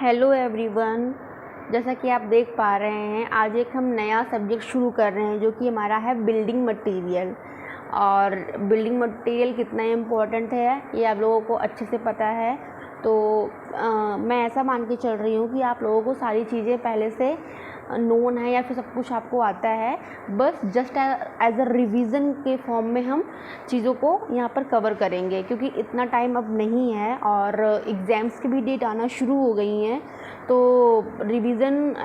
Hello everyone. जैसा कि आप देख पा रहे हैं, आज एक हम नया सब्जेक्ट शुरू कर रहे हैं जो कि हमारा है बिल्डिंग मटेरियल। और बिल्डिंग मटेरियल कितना इम्पोर्टेंट है ये आप लोगों को अच्छे से पता है। तो मैं ऐसा मान के चल रही हूँ कि आप लोगों को सारी चीज़ें पहले से नोन है या फिर सब कुछ आपको आता है। बस जस्ट एज अ रिवीजन के फॉर्म में हम चीज़ों को यहाँ पर कवर करेंगे, क्योंकि इतना टाइम अब नहीं है और एग्ज़ाम्स की भी डेट आना शुरू हो गई हैं। तो revision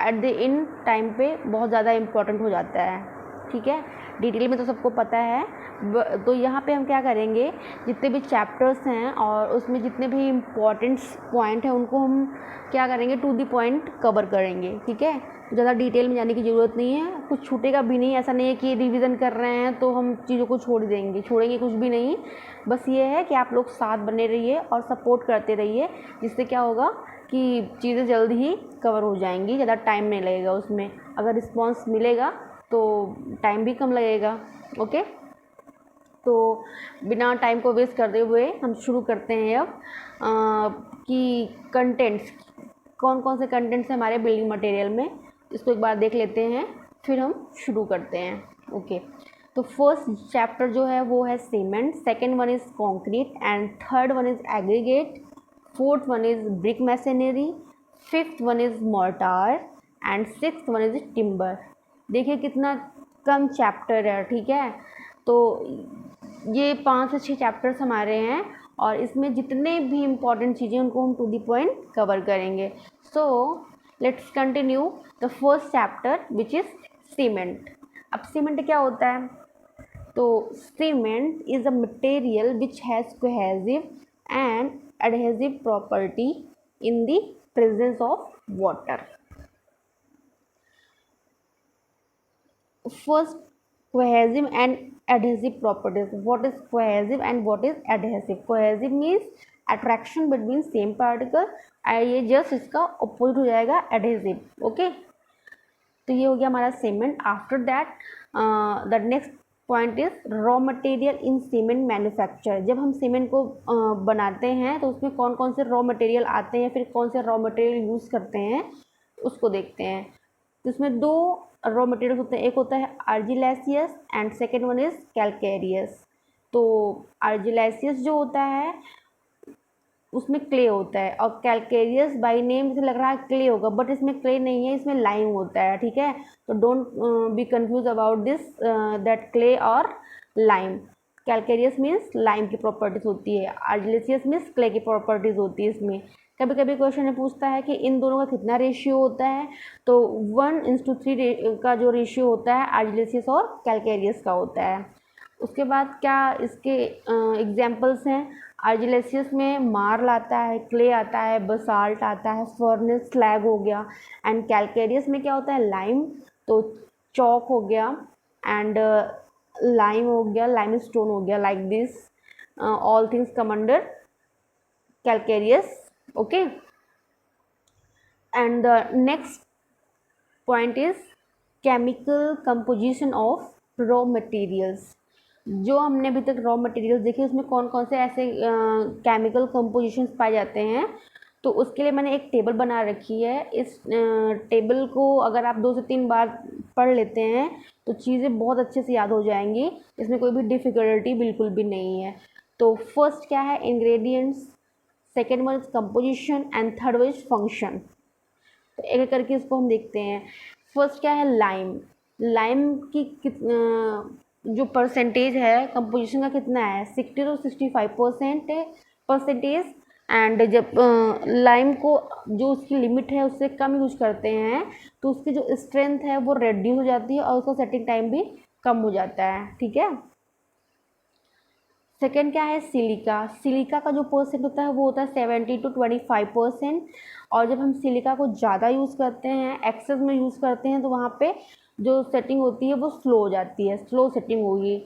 at the end time पे बहुत ज़्यादा इम्पोर्टेंट हो जाता है। ठीक है, डिटेल में तो सबको पता है। तो यहाँ पे हम क्या करेंगे, जितने भी चैप्टर्स हैं और उसमें जितने भी इम्पॉर्टेंट पॉइंट हैं उनको हम क्या करेंगे, टू द पॉइंट कवर करेंगे। ठीक है, ज़्यादा डिटेल में जाने की ज़रूरत नहीं है, कुछ छूटेगा भी नहीं। ऐसा नहीं है कि रिवीजन कर रहे हैं तो हम चीज़ों को छोड़ेंगे कुछ भी नहीं। बस ये है कि आप लोग साथ बने रहिए और सपोर्ट करते रहिए, जिससे क्या होगा कि चीज़ें जल्द ही कवर हो जाएंगी, ज़्यादा टाइम नहीं लगेगा उसमें। अगर रिस्पॉन्स मिलेगा तो टाइम भी कम लगेगा। ओके, तो बिना टाइम को वेस्ट करते हुए हम शुरू करते हैं अब कि कंटेंट्स, कौन कौन से कंटेंट्स हैं हमारे बिल्डिंग मटेरियल में, इसको एक बार देख लेते हैं, फिर हम शुरू करते हैं। ओके, तो फर्स्ट चैप्टर जो है वो है cement, second one is concrete and third one is aggregate, fourth one is brick masonry, fifth one is mortar and sixth one is timber. देखिए कितना कम चैप्टर है। ठीक है, तो ये 5 से 6 चैप्टर्स हमारे हैं और इसमें जितने भी इम्पॉर्टेंट चीज़ें उनको हम टू द पॉइंट कवर करेंगे। So let's continue the first chapter which is cement. अब सीमेंट क्या होता है? तो cement is a material which has cohesive and adhesive property in the presence of water. First, cohesive and adhesive properties. What is cohesive and what is adhesive? Cohesive means attraction between same particle, ये just इसका opposite हो जाएगा adhesive। Okay, तो ये हो गया हमारा cement. After that the next point is raw material in cement manufacture. जब हम सीमेंट को बनाते हैं तो उसमें कौन कौन से रॉ मटेरियल आते हैं, फिर कौन से रॉ मटेरियल यूज़ करते हैं, उसको देखते हैं। तो इसमें दो रॉ मटेरियल होते हैं, एक होता है argillaceous and second one is calcareous. तो आर्जिलेसियस जो होता है उसमें क्ले होता है, और कैलकेरियस बाय नेम से लग रहा है क्ले होगा, बट इसमें क्ले नहीं है, इसमें लाइम होता है। ठीक है, तो don't be confuse about this that clay और लाइम। कैलकेरियस मीन्स लाइम की प्रॉपर्टीज होती है, आर्जिलेसियस मीन्स क्ले की प्रॉपर्टीज होती है। इसमें कभी कभी क्वेश्चन पूछता है कि इन दोनों का कितना रेशियो होता है, तो 1:3 का जो रेशियो होता है आर्जिलेसियस और कैलकेरियस का होता है। उसके बाद क्या इसके एग्जाम्पल्स हैं? आर्जिलेसियस में मार्ल आता है, क्ले आता है, बसाल्ट आता है, फर्नेस स्लैग हो गया। एंड कैलकेरियस में क्या होता है? लाइम, तो चौक हो गया एंड लाइम हो गया, लाइम स्टोन हो गया। Like this all things come under calcareous. Okay, and the next point is chemical composition of raw materials. जो हमने अभी तक रॉ मटेरियल्स देखे उसमें कौन कौन से ऐसे केमिकल कंपोजिशंस पाए जाते हैं, तो उसके लिए मैंने एक टेबल बना रखी है। इस टेबल को अगर आप 2 से 3 बार पढ़ लेते हैं तो चीज़ें बहुत अच्छे से याद हो जाएंगी, इसमें कोई भी डिफ़िकल्टी बिल्कुल भी नहीं है। तो फर्स्ट क्या है? Ingredients, second one is composition and third one is function. तो एक एक करके इसको हम देखते हैं। फर्स्ट क्या है? लाइम। लाइम की जो परसेंटेज है कंपोजिशन का कितना है? 60 to 65% परसेंटेज। एंड जब लाइम को जो उसकी लिमिट है उससे कम यूज करते हैं तो उसकी जो स्ट्रेंथ है वो रेड्यूस हो जाती है और उसका सेटिंग टाइम भी कम हो जाता है। ठीक है, सेकेंड क्या है? सिलिका। सिलिका का जो परसेंट होता है वो होता है 70 to 25%। और जब हम सिलिका को ज़्यादा यूज़ करते हैं, एक्सेस में यूज़ करते हैं, तो वहाँ पे जो सेटिंग होती है वो स्लो हो जाती है, स्लो सेटिंग होगी।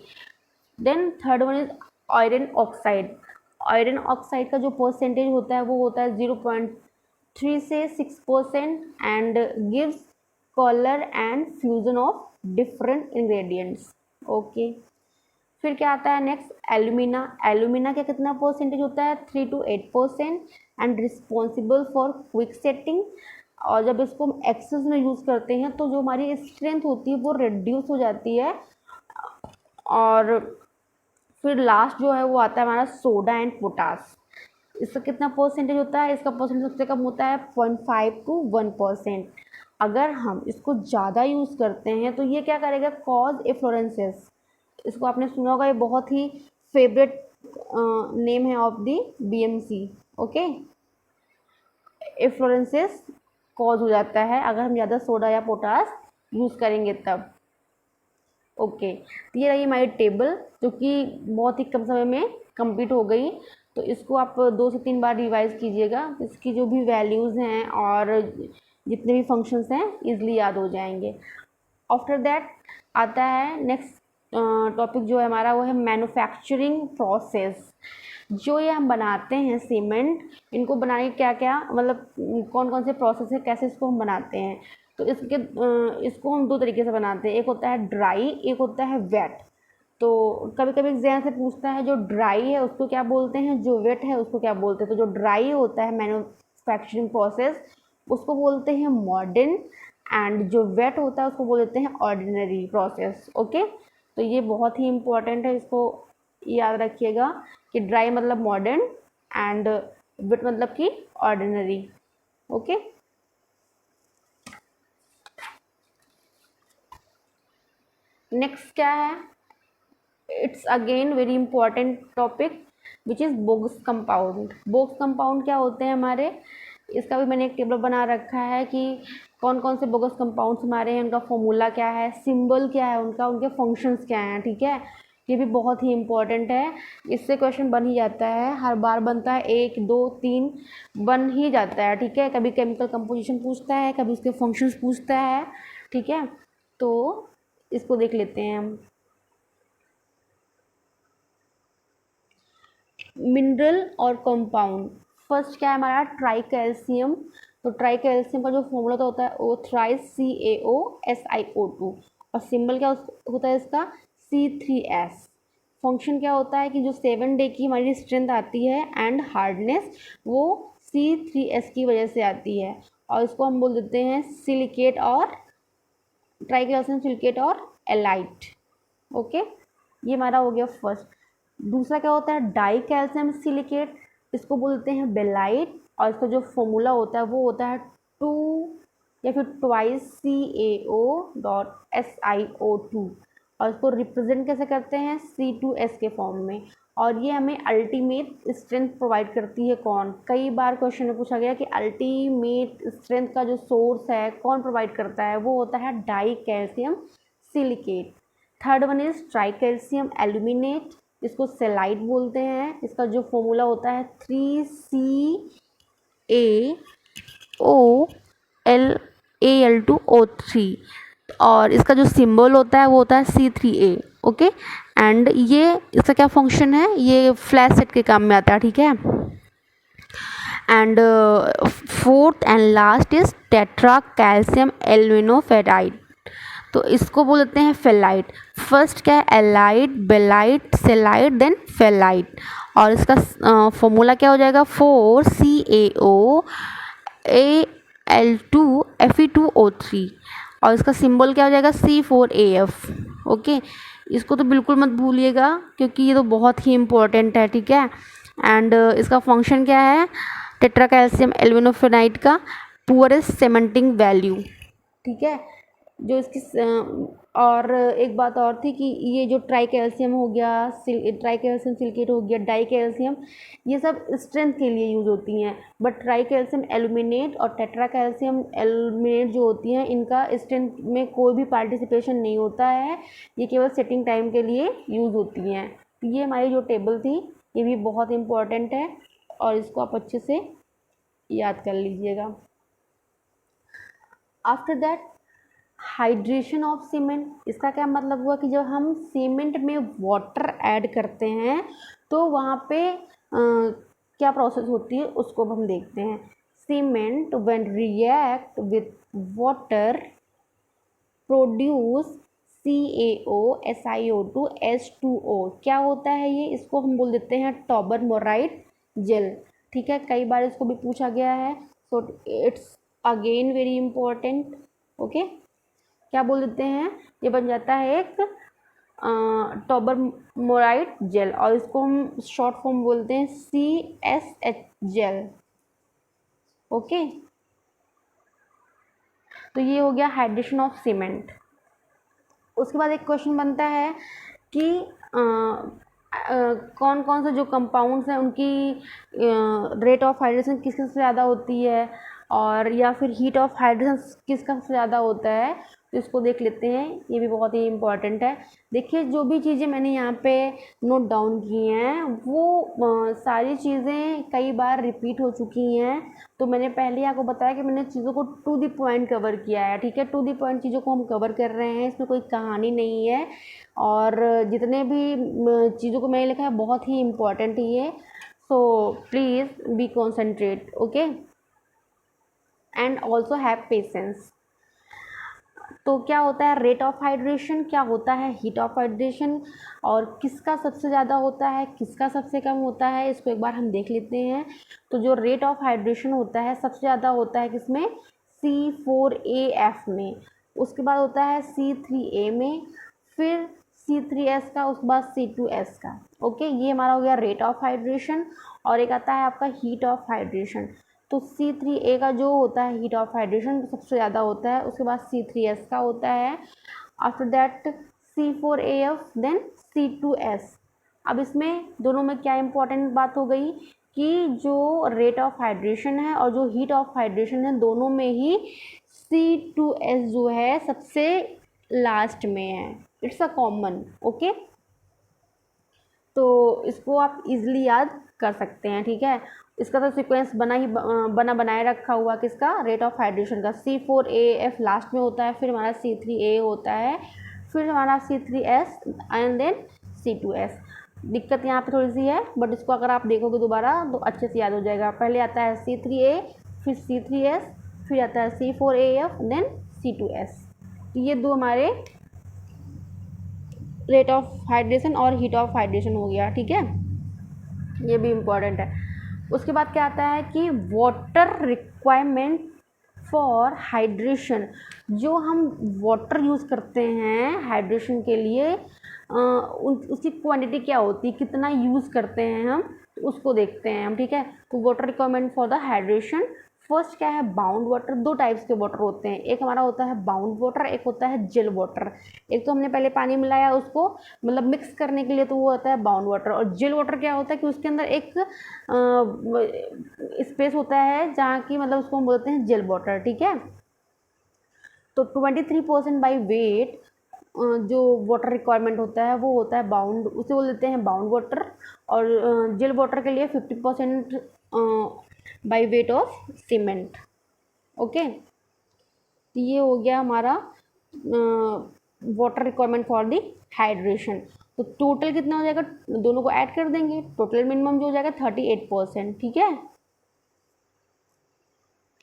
Then third one is iron oxide. Iron oxide का जो परसेंटेज होता है वो होता है 0.3 से 6% and gives colour and fusion of different ingredients. Okay, फिर क्या आता है नेक्स्ट, एल्यूमिना। एल्यूमिना का कितना परसेंटेज होता है, 3 to 8% and responsible for quick setting. और जब इसको हम एक्सेस में यूज़ करते हैं तो जो हमारी स्ट्रेंथ होती है वो रिड्यूस हो जाती है। और फिर लास्ट जो है वो आता है हमारा सोडा एंड पोटास। इसका कितना परसेंटेज होता है, इसका परसेंटेज सबसे कम होता है 0.5 to 1%। अगर हम इसको ज़्यादा यूज़ करते हैं तो ये क्या करेगा, कॉज एफ्लोरेंसेस। इसको आपने सुना होगा, ये बहुत ही फेवरेट नेम है of the BMC। Okay, efflorescences cause हो जाता है अगर हम ज़्यादा सोडा या पोटास यूज़ करेंगे तब। ओके, तो ये रही हमारी टेबल जो कि बहुत ही कम समय में कंप्लीट हो गई। तो इसको आप 2 से 3 बार रिवाइज कीजिएगा, इसकी जो भी वैल्यूज़ हैं और जितने भी फंक्शंस हैं ईजिली याद हो जाएंगे। आफ्टर दैट आता है नेक्स्ट टॉपिक जो है हमारा, वो है मैन्युफैक्चरिंग प्रोसेस। जो ये हम बनाते हैं सीमेंट, इनको बनाने के क्या क्या मतलब कौन कौन से प्रोसेस है, कैसे इसको हम बनाते हैं। तो इसको हम 2 तरीके से बनाते हैं, एक होता है ड्राई, एक होता है वेट। तो कभी कभी एग्जाम से पूछता है जो ड्राई है उसको क्या बोलते हैं, जो वेट है उसको क्या बोलते हैं। तो जो ड्राई होता है मैन्युफैक्चरिंग प्रोसेस उसको बोलते हैं मॉडर्न, एंड जो वेट होता है उसको बोल देते हैं ऑर्डिनरी प्रोसेस। ओके, तो ये बहुत ही इम्पोर्टेंट है, इसको याद रखिएगा कि ड्राई मतलब मॉडर्न एंड वेट मतलब कि ऑर्डिनरी। ओके, नेक्स्ट क्या है, it's again very important topic which is bogus compound. Bogus compound क्या होते हैं हमारे, इसका भी मैंने एक टेबल बना रखा है कि कौन कौन से बोगस कंपाउंड्स हमारे हैं, उनका फॉर्मूला क्या है, सिंबल क्या है उनका, उनके फंक्शंस क्या हैं। ठीक है, ये भी बहुत ही इम्पॉर्टेंट है, इससे क्वेश्चन बन ही जाता है, हर बार बनता है, 1 2 3 बन ही जाता है। ठीक है, कभी केमिकल कंपोजिशन पूछता है, कभी उसके फंक्शंस पूछता है। ठीक है, तो इसको देख लेते हैं हम। मिनरल और कंपाउंड, फर्स्ट क्या है हमारा, ट्राई कैल्शियम। तो ट्राई कैल्शियम का जो फॉर्मूला तो होता है वो थ्राइस CaOSiO2, और सिंबल क्या होता है इसका, C3S। फंक्शन क्या होता है कि जो 7 डे की हमारी स्ट्रेंथ आती है एंड हार्डनेस वो C3S की वजह से आती है, और इसको हम बोल देते हैं सिलिकेट और ट्राई कैल्शियम सिलिकेट और एलाइट। ओके, ये हमारा हो गया फर्स्ट। दूसरा क्या होता है, डाई कैल्शियम सिलिकेट, इसको बोलते हैं बेलाइट, और इसका जो फॉर्मूला होता है वो होता है 2 या फिर ट्वाइस CaO.SiO2, और इसको रिप्रेजेंट कैसे करते हैं, C2S के फॉर्म में। और ये हमें अल्टीमेट स्ट्रेंथ प्रोवाइड करती है कौन, कई बार क्वेश्चन में पूछा गया कि अल्टीमेट स्ट्रेंथ का जो सोर्स है कौन प्रोवाइड करता है, वो होता है die calcium silicate. Third one is try calcium aluminate, इसको सेलाइट बोलते हैं, इसका जो फॉर्मूला होता है 3CaOAl2O3, और इसका जो सिंबल होता है वो होता है C3A। ओके, एंड ये इसका क्या फंक्शन है, ये फ्लैश सेट के काम में आता है। ठीक है, and fourth and last is tetra calcium aluminoferrite, तो इसको बोलते हैं फेलाइट। फर्स्ट क्या है, alite, belite, celite, then felite, और इसका फॉर्मूला क्या हो जाएगा, 4CaOAl2Fe2O3, और इसका सिंबल क्या हो जाएगा, C4AF। ओके, इसको तो बिल्कुल मत भूलिएगा क्योंकि ये तो बहुत ही इम्पोर्टेंट है। ठीक है, एंड इसका फंक्शन क्या है, टेट्रा कैल्शियम एल्यूमिनोफेराइड का पुअरेस्ट सेमेंटिंग वैल्यू। ठीक है, जो इसकी और एक बात और थी कि ये जो ट्राई कैल्शियम हो गया, ट्राई कैल्शियम सिलिकेट हो गया, डाई कैल्शियम, ये सब स्ट्रेंथ के लिए यूज़ होती हैं, बट ट्राई कैल्शियम एल्यूमिनेट और टेट्रा कैल्शियम एल्यूमिनेट जो होती हैं इनका स्ट्रेंथ में कोई भी पार्टिसिपेशन नहीं होता है, ये केवल सेटिंग टाइम के लिए यूज़ होती हैं। तो ये हमारी जो टेबल थी ये भी बहुत इंपॉर्टेंट है, और इसको आप अच्छे से याद कर लीजिएगा। After that hydration of cement, इसका क्या मतलब हुआ कि जब हम सीमेंट में वाटर ऐड करते हैं तो वहाँ पे क्या प्रोसेस होती है उसको हम देखते हैं। Cement when react with water produce CaO2SiO2H2O। क्या होता है ये? इसको हम बोल देते हैं टॉबरमोराइड जेल। ठीक है, कई बार इसको भी पूछा गया है, so it's again very important. Okay, क्या बोल देते हैं? ये बन जाता है एक टॉबरमोराइड जेल, और इसको हम शॉर्ट फॉर्म बोलते हैं CSH जेल। ओके, तो ये हो गया हाइड्रेशन ऑफ सीमेंट। उसके बाद एक क्वेश्चन बनता है कि कौन कौन से जो कंपाउंड्स हैं उनकी रेट ऑफ हाइड्रेशन किसके से ज़्यादा होती है, और या फिर हीट ऑफ हाइड्रेशन किसका सबसे ज़्यादा होता है। तो इसको देख लेते हैं, ये भी बहुत ही इम्पॉर्टेंट है। देखिए, जो भी चीज़ें मैंने यहाँ पे नोट डाउन की हैं वो सारी चीज़ें कई बार रिपीट हो चुकी हैं। तो मैंने पहले आपको बताया कि मैंने चीज़ों को टू द पॉइंट कवर किया है। ठीक है, टू द पॉइंट चीज़ों को हम कवर कर रहे हैं, इसमें कोई कहानी नहीं है, और जितने भी चीज़ों को मैंने लिखा है बहुत ही इम्पॉर्टेंट ही है। So please be concentrate, okay, and also have patience. तो क्या होता है रेट ऑफ हाइड्रेशन, क्या होता है हीट ऑफ हाइड्रेशन, और किसका सबसे ज़्यादा होता है, किसका सबसे कम होता है, इसको एक बार हम देख लेते हैं। तो जो रेट ऑफ हाइड्रेशन होता है सबसे ज़्यादा होता है किसमें? C4AF में, उसके बाद होता है C3A में, फिर C3S का, उसके बाद C2S का। ओके, ये हमारा हो गया रेट ऑफ हाइड्रेशन। और एक आता है आपका हीट ऑफ हाइड्रेशन। तो C3A का जो होता है हीट ऑफ हाइड्रेशन सबसे ज़्यादा होता है, उसके बाद C3S का होता है, after that C4AF, then C2S। अब इसमें दोनों में क्या इंपॉर्टेंट बात हो गई कि जो रेट ऑफ हाइड्रेशन है और जो हीट ऑफ हाइड्रेशन है दोनों में ही C2S जो है सबसे लास्ट में है। It's a common. ओके, तो इसको आप इजीली याद कर सकते हैं। ठीक है, इसका तो सीक्वेंस बनाए रखा हुआ किसका? रेट ऑफ हाइड्रेशन का। C4AF लास्ट में होता है, फिर हमारा C3A होता है, फिर हमारा C3S एंड देन C2S। दिक्कत यहाँ पे थोड़ी सी है, बट इसको अगर आप देखोगे दोबारा तो अच्छे से याद हो जाएगा। पहले आता है C3A, फिर C3S, फिर आता है C4AF, देन C2S। तो ये दो हमारे रेट ऑफ हाइड्रेशन और हीट ऑफ हाइड्रेशन हो गया। ठीक है, ये भी इम्पॉर्टेंट है। उसके बाद क्या आता है कि वाटर रिक्वायरमेंट फॉर हाइड्रेशन। जो हम वाटर यूज़ करते हैं हाइड्रेशन के लिए, उसकी क्वांटिटी क्या होती है, कितना यूज़ करते हैं हम, उसको देखते हैं हम। ठीक है, तो water requirement for the hydration, first क्या है? Bound water. दो टाइप्स के वाटर होते हैं, एक हमारा होता है बाउंड वाटर, एक होता है जेल वाटर। एक तो हमने पहले पानी मिलाया उसको मतलब मिक्स करने के लिए, तो वो होता है बाउंड वाटर। और जेल वाटर क्या होता है कि उसके अंदर एक स्पेस होता है जहाँ की मतलब उसको हम बोलते हैं जेल वाटर। ठीक है, तो 23% बाई वेट जो वाटर रिक्वायरमेंट होता है वो होता है बाउंड, उसे बोल देते हैं बाउंड वाटर। और जेल वाटर के लिए 50% by weight of cement. Okay, तो ये हो गया हमारा water requirement for the hydration. तो टोटल कितना हो जाएगा? दोनों को ऐड कर देंगे, टोटल मिनिमम जो हो जाएगा 38%। ठीक है,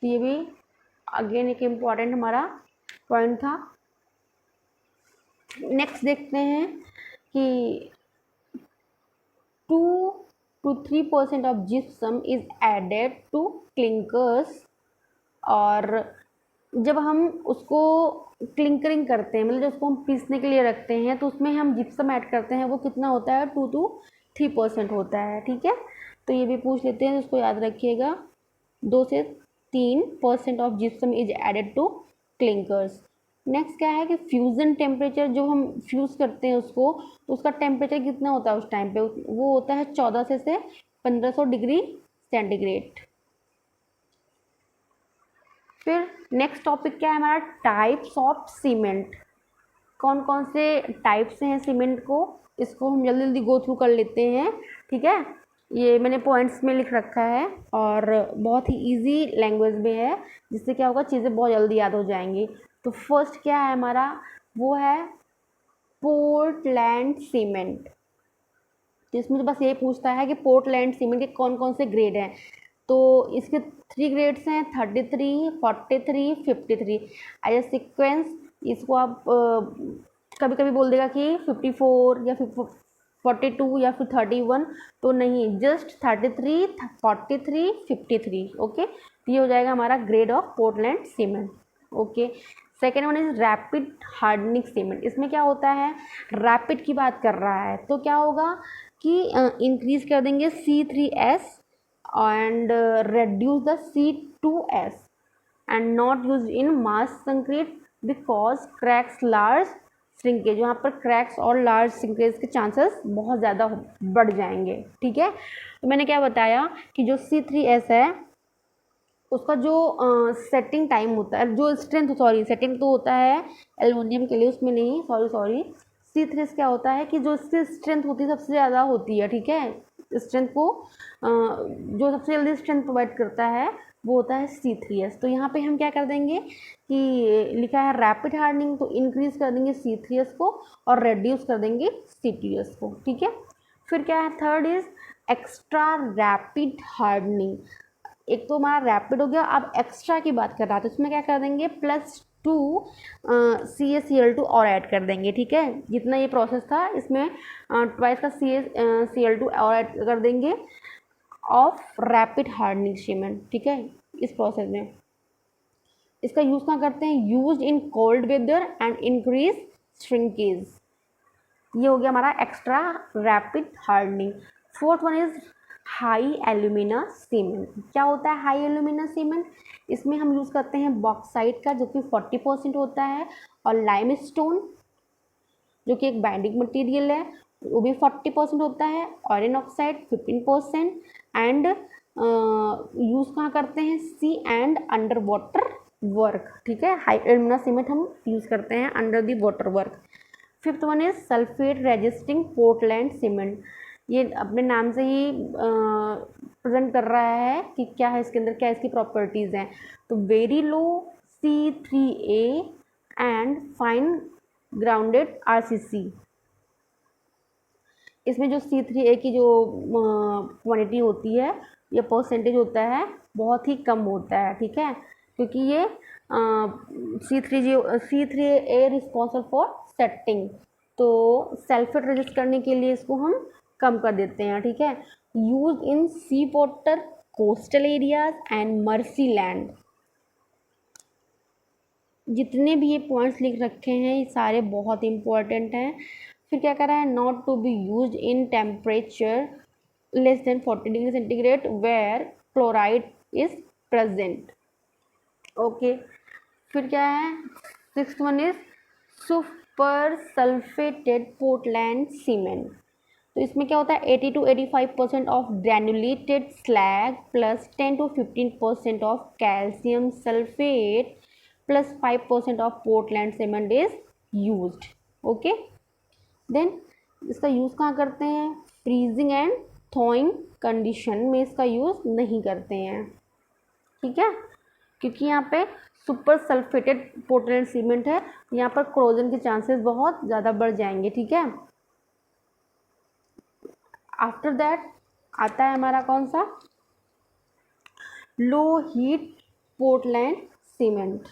तो ये भी अगेन एक इम्पॉर्टेंट हमारा पॉइंट था। नेक्स्ट देखते हैं कि 2 to 3% of gypsum is added to clinkers. और जब हम उसको क्लिंकरिंग करते हैं, मतलब जब उसको हम पीसने के लिए रखते हैं, तो उसमें हम जिप्सम ऐड करते हैं, वो कितना होता है? 2 to 3% होता है। ठीक है, तो ये भी पूछ लेते हैं, उसको याद रखिएगा। 2 से 3% of gypsum is added to clinkers. Next क्या है कि फ्यूज़न टेम्परेचर, जो हम फ्यूज़ करते हैं उसको, तो उसका टेम्परेचर कितना होता है उस टाइम पे? वो होता है 14 से 1500 डिग्री सेंटीग्रेड। फिर नेक्स्ट टॉपिक क्या है हमारा? Types of cement. कौन कौन से टाइप्स हैं सीमेंट को, इसको हम जल्दी जल्दी गो थ्रू कर लेते हैं। ठीक है, ये मैंने पॉइंट्स में लिख रखा है और बहुत ही इजी लैंग्वेज में है, जिससे क्या होगा चीज़ें बहुत जल्दी याद हो जाएंगी। तो फर्स्ट क्या है हमारा? वो है पोर्टलैंड सीमेंट। तो इसमें तो बस यही पूछता है कि पोर्टलैंड सीमेंट के कौन कौन से ग्रेड हैं। तो इसके 3 ग्रेड्स हैं, 33, 43, 53। एज ए सिक्वेंस इसको आप कभी कभी बोल देगा कि 54 या फिर 42 या फिर 31, तो नहीं, जस्ट 33, 43, 53। ओके, तो ये हो जाएगा हमारा grade of Portland cement. Okay, second one is rapid hardening cement. इसमें क्या होता है, रैपिड की बात कर रहा है, तो क्या होगा कि इंक्रीज कर देंगे C3S and reduce the C2S and not used in mass concrete because cracks large shrinkage, यहाँ पर क्रैक्स और लार्ज श्रिंकेज के चांसेस बहुत ज़्यादा बढ़ जाएंगे। ठीक है, तो मैंने क्या बताया कि जो C3S है उसका जो सेटिंग टाइम होता है, जो स्ट्रेंथ, सॉरी सेटिंग तो होता है एल्युमिनियम के लिए, उसमें नहीं, सॉरी C3S क्या होता है कि जो इसकी स्ट्रेंथ होती है सबसे ज़्यादा होती है। ठीक है, स्ट्रेंथ को जो सबसे जल्दी स्ट्रेंथ प्रोवाइड करता है वो होता है C3S। तो यहाँ पे हम क्या कर देंगे कि लिखा है रैपिड हार्डनिंग, तो इंक्रीज कर देंगे C3S को और रेड्यूस कर देंगे C2S को। ठीक है, फिर क्या है, third is extra rapid hardening. एक तो हमारा रैपिड हो गया, अब एक्स्ट्रा की बात कर रहा था, तो इसमें क्या कर देंगे +2 CaCl2 और ऐड कर देंगे। ठीक है, जितना ये प्रोसेस था इसमें ट्वाइस का CaCl2 और ऐड कर देंगे ऑफ रैपिड हार्डनिंग सीमेंट। ठीक है, इस प्रोसेस में इसका यूज़ कहाँ करते हैं, use in cold weather and increase shrinkage. ये हो गया हमारा extra rapid hardening. Fourth one is high alumina cement. क्या होता है हाई एल्यूमिना सीमेंट, इसमें हम यूज़ करते हैं बॉक्साइट का जो कि 40% होता है, और लाइमस्टोन जो कि एक बाइंडिंग मटेरियल है वो भी 40% होता है, आयरन ऑक्साइड 15%, एंड यूज़ कहाँ करते हैं, सी एंड अंडर वाटर वर्क। ठीक है, हाई एल्यूमिना सीमेंट हम यूज़ करते हैं under the water work. Fifth one is sulphate resisting Portland cement. ये अपने नाम से ही प्रेजेंट कर रहा है कि क्या है इसके अंदर, क्या इसकी प्रॉपर्टीज़ हैं। तो very low C3A and fine grounded RCC। इसमें जो C3A की जो क्वांटिटी होती है या परसेंटेज होता है बहुत ही कम होता है। ठीक है, क्योंकि ये C3A रिस्पॉन्सिबल फॉर सेटिंग, तो सल्फेट रेजिस्ट करने के लिए इसको हम कम कर देते हैं। ठीक है, use in sea water, coastal areas and marshy land. जितने भी ये पॉइंट्स लिख रखे हैं ये सारे बहुत इंपॉर्टेंट हैं। फिर क्या कर रहा है, not to be use in temperature less than 40 degree centigrade where chloride is present. Okay, फिर क्या है, sixth one is super sulphated Portland cement. तो इसमें क्या होता है 80 to 85% of granulated slag plus 10 to 15% of calcium sulphate plus 5% of Portland cement is used. Okay, then इसका use कहाँ करते हैं, फ्रीजिंग एंड थॉइंग कंडीशन में इसका यूज़ नहीं करते हैं। ठीक है, क्योंकि यहाँ पे सुपर सल्फेटेड पोर्टलैंड सीमेंट है, यहाँ पर क्रोजन के चांसेस बहुत ज़्यादा बढ़ जाएंगे। ठीक है, आफ्टर दैट आता है हमारा कौन सा, लो हीट पोर्टलैंड सीमेंट।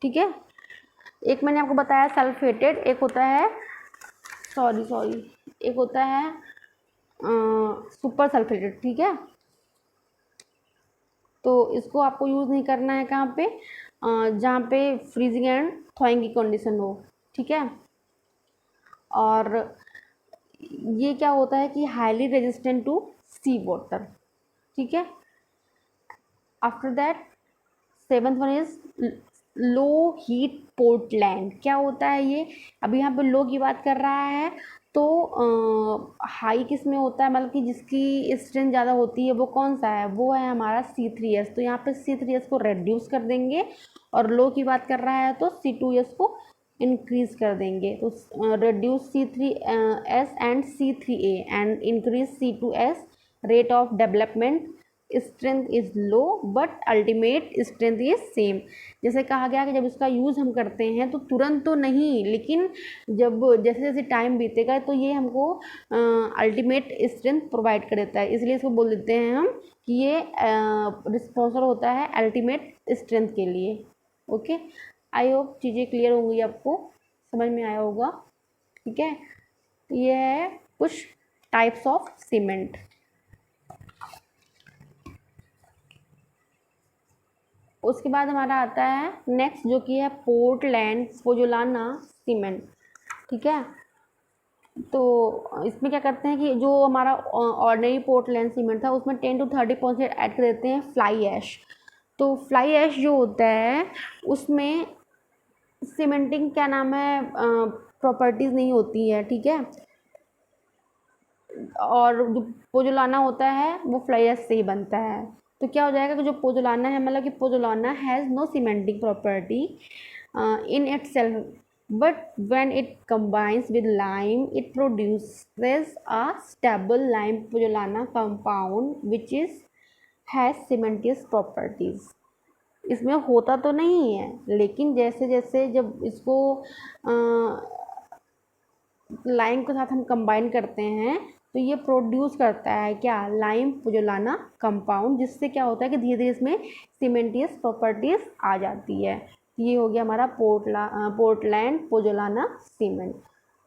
ठीक है, एक मैंने आपको बताया सल्फेटेड, एक होता है एक होता है सुपर सल्फेटेड। ठीक है, तो इसको आपको यूज़ नहीं करना है कहाँ पे, जहाँ पे फ्रीजिंग एंड थॉइंग की कंडीशन हो। ठीक है, और ये क्या होता है कि highly resistant to sea water. ठीक है, after that seventh one is low heat Portland. क्या होता है ये, अभी यहाँ पे लो की बात कर रहा है, तो हाई किस में होता है, मतलब कि जिसकी स्ट्रेंथ ज़्यादा होती है वो कौन सा है, वो है हमारा C3S। तो यहाँ पे C3S को रेड्यूस कर देंगे, और लो की बात कर रहा है तो C2S को इंक्रीज कर देंगे। तो reduce C3S and C3A and increase C2S, rate of development strength is low but ultimate strength is same। जैसे कहा गया कि जब इसका यूज़ हम करते हैं तो तुरंत तो नहीं, लेकिन जब जैसे जैसे टाइम बीतेगा तो ये हमको अल्टीमेट स्ट्रेंथ प्रोवाइड कर देता है, इसलिए इसको बोल देते हैं हम कि ये रिस्पॉन्सर होता है अल्टीमेट स्ट्रेंथ के लिए। ओके, आई होप चीज़ें क्लियर होंगी आपको। समझ में आया होगा, ठीक है। ये है कुछ टाइप्स ऑफ सीमेंट। उसके बाद हमारा आता है नेक्स्ट, जो कि है पोर्टलैंड पोजोलाना सीमेंट, ठीक है। तो इसमें क्या करते हैं कि जो हमारा ऑर्डिनरी पोर्टलैंड सीमेंट था उसमें 10 to 30% ऐड कर देते हैं फ्लाई ऐश। तो फ्लाई ऐश जो होता है उसमें सीमेंटिंग क्या नाम है प्रॉपर्टीज़ नहीं होती है, ठीक है। और जो पोजोलाना होता है वो फ्लाई ऐश से ही बनता है। तो क्या हो जाएगा कि जो पोजोलाना है, मतलब कि pozzolana has no cementing property in itself, but when it combines with lime it produces a stable lime pozzolana compound which is has cementitious properties। इसमें होता तो नहीं है, लेकिन जैसे जैसे जब इसको लाइम के साथ हम कंबाइन करते हैं तो ये प्रोड्यूस करता है क्या, लाइम पोजोलाना कंपाउंड, जिससे क्या होता है कि धीरे धीरे इसमें सीमेंटियस प्रॉपर्टीज आ जाती है। ये हो गया हमारा पोर्टलैंड पोजोलाना सीमेंट।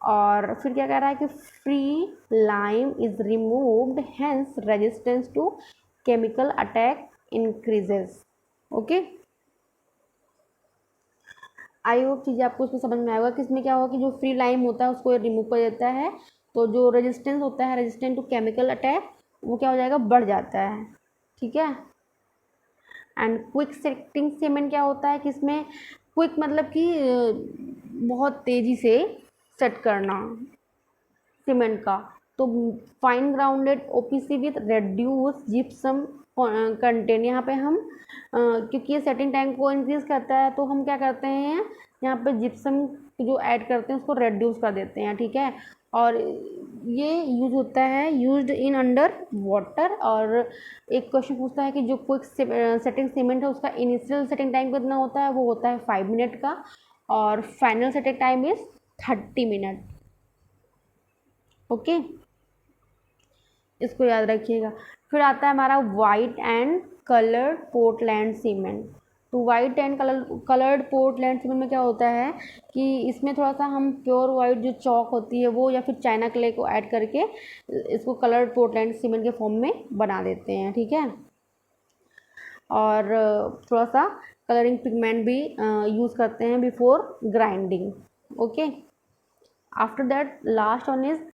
और फिर क्या कह रहा है कि free lime is removed hence resistance to chemical attack increases. Okay, I hope चीज़ें आपको उसको समझ में आएगा कि इसमें क्या होगा कि जो फ्री लाइम होता है उसको रिमूव कर देता है, तो जो रेजिस्टेंस होता है रेजिस्टेंट टू केमिकल अटैक वो क्या हो जाएगा, बढ़ जाता है, ठीक है। एंड क्विक सेटिंग सीमेंट क्या होता है कि इसमें क्विक मतलब कि बहुत तेज़ी से सेट करना सीमेंट का। तो fine grounded OPC with reduce gypsum contain, यहाँ पे हम क्योंकि ये सेटिंग टाइम को इंक्रीज करता है तो हम क्या करते हैं यहाँ पे जिप्सम जो ऐड करते हैं उसको रेड्यूस कर देते हैं, ठीक है। और ये यूज होता है यूज्ड इन अंडर वाटर। और एक क्वेश्चन पूछता है कि जो क्विक सेटिंग सीमेंट है उसका इनिशियल सेटिंग टाइम कितना होता है, वो होता है 5 मिनट का, और final setting time is 30 minute. Okay, इसको याद रखिएगा। फिर आता है हमारा white and coloured Portland cement. तो white and coloured Portland cement में क्या होता है कि इसमें थोड़ा सा हम प्योर वाइट जो चौक होती है वो या फिर चाइना क्ले को ऐड करके इसको कलर्ड पोर्टलैंड सीमेंट के फॉर्म में बना देते हैं, ठीक है। और थोड़ा सा कलरिंग पिगमेंट भी यूज़ करते हैं before grinding. Okay, after that last one is